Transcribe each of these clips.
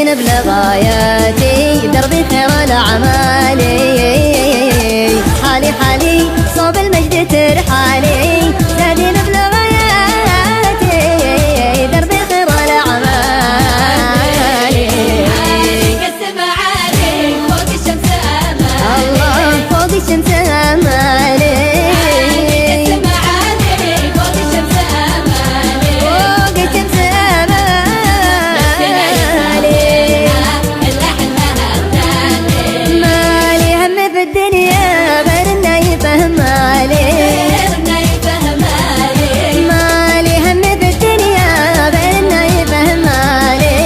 زادين بلغاياتي دربي خير الأعمال. حالي حالي صوب المجد ترحالي زادين بلغاياتي دربي خير الأعمال. قسم عليك فوق الشمس أمالي الله فوق الشمس أمالي. قسم عليك فوق الشمس أمالي فوق الشمس أمالي. مالي هم في الدنيا غير انه يفهم مالي. مالي هم في الدنيا غير انه يفهم مالي.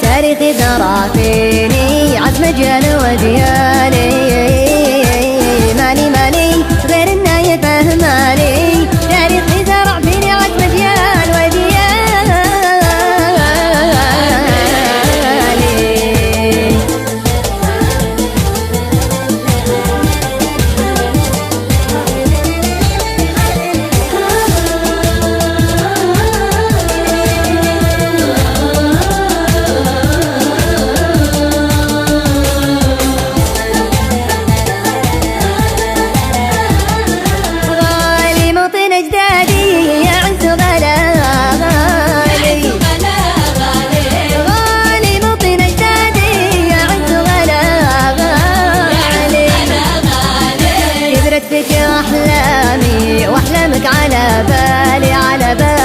تاريخي ذرى فيني عزم جيال وديالي. مالي مالي غير انه يفهم مالي. تاريخي زرع فيني عزم جيال وديالي. غالي موطن اجدادي يعز غلا غالي. غالي موطن اجدادي يعز غلا غالي. كبرت فيك احلامي واحلامك على بالي على بالي.